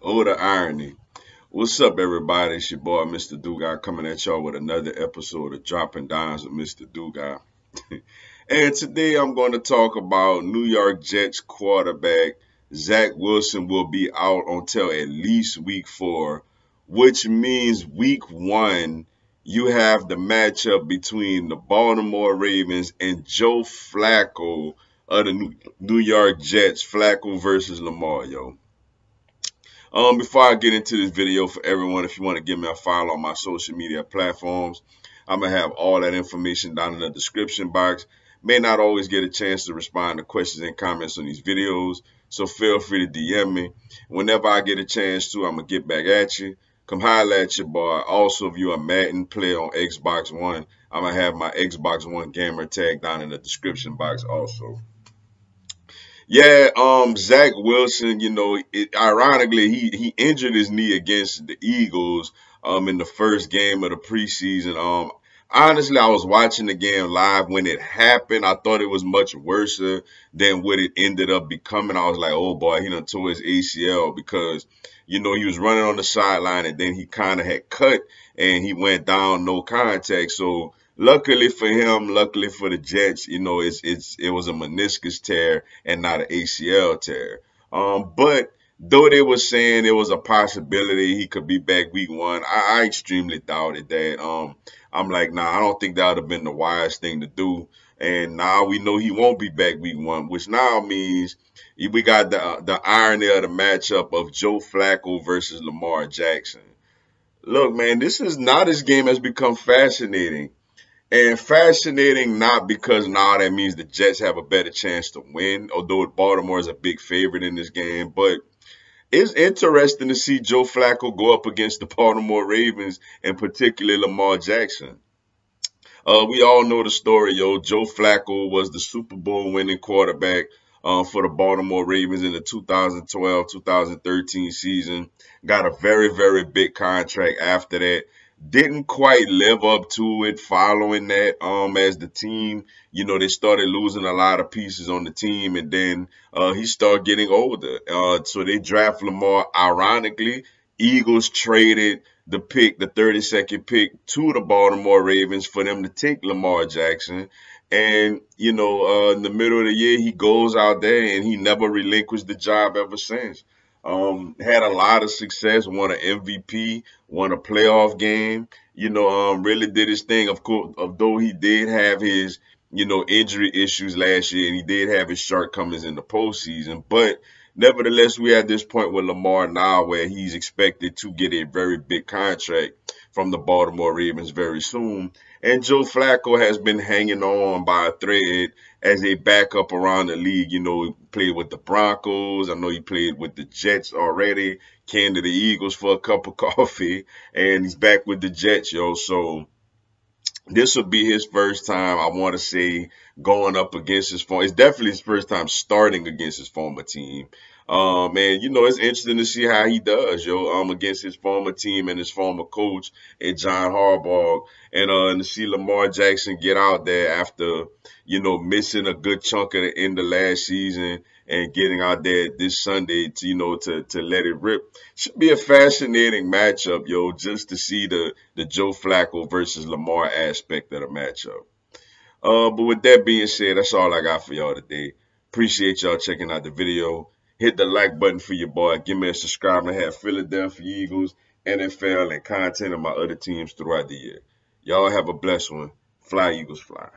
Oh, the irony. What's up, everybody? It's your boy, Mr. Dugai, coming at y'all with another episode of Dropping Dimes with Mr. Dugai. And today I'm going to talk about New York Jets quarterback Zach Wilson will be out until at least week 4, which means week 1 you have the matchup between the Baltimore Ravens and Joe Flacco of the New York Jets. Flacco versus Lamar, yo. Before I get into this video, for everyone, if you want to give me a follow on my social media platforms, I'm going to have all that information down in the description box. May not always get a chance to respond to questions and comments on these videos, so feel free to DM me. Whenever I get a chance to, I'm going to get back at you. Come holler at your boy. Also, if you're a Madden player on Xbox One, I'm going to have my Xbox One gamer tag down in the description box also. Yeah, Zach Wilson, ironically, he injured his knee against the Eagles in the first game of the preseason. Honestly, I was watching the game live when it happened. I thought it was much worse than what it ended up becoming. I was like, oh boy, he done tore his ACL because, he was running on the sideline and then he kind of had cut and he went down, no contact. So luckily for him, luckily for the Jets, it was a meniscus tear and not an ACL tear. But though they were saying it was a possibility he could be back week 1, I extremely doubted that. I'm like, nah, I don't think that would have been the wise thing to do. And now we know he won't be back week 1, which now means we got the irony of the matchup of Joe Flacco versus Lamar Jackson. Look, man, this game has become fascinating. And fascinating not because now that means the Jets have a better chance to win, although Baltimore is a big favorite in this game. But it's interesting to see Joe Flacco go up against the Baltimore Ravens, and particularly Lamar Jackson. We all know the story, yo. Joe Flacco was the Super Bowl winning quarterback for the Baltimore Ravens in the 2012-2013 season. Got a very, very big contract after that. Didn't quite live up to it following that as the team, they started losing a lot of pieces on the team, and then he started getting older. So they draft Lamar. Ironically, Eagles traded the 32nd pick to the Baltimore Ravens for them to take Lamar Jackson. And, in the middle of the year, he goes out there and he never relinquished the job ever since. Had a lot of success, won an MVP, won a playoff game, really did his thing. Of course, although he did have his, injury issues last year and he did have his shortcomings in the postseason, but nevertheless, we're at this point with Lamar now where he's expected to get a very big contract from the Baltimore Ravens very soon. And Joe Flacco has been hanging on by a thread as a backup around the league. He played with the Broncos. I know he played with the Jets already. Came to the Eagles for a cup of coffee. And he's back with the Jets, yo. So this will be his first time, I want to say, going up against his former. It's definitely his first time starting against his former team. And it's interesting to see how he does, yo, against his former team and his former coach and John Harbaugh, and to see Lamar Jackson get out there after, missing a good chunk of the end of last season and getting out there this Sunday to let it rip. Should be a fascinating matchup, yo, just to see the Joe Flacco versus Lamar aspect of the matchup. But with that being said, that's all I got for y'all today. Appreciate y'all checking out the video. Hit the like button for your boy. Give me a subscribe. I have Philadelphia Eagles, NFL, and content of my other teams throughout the year. Y'all have a blessed one. Fly, Eagles, fly.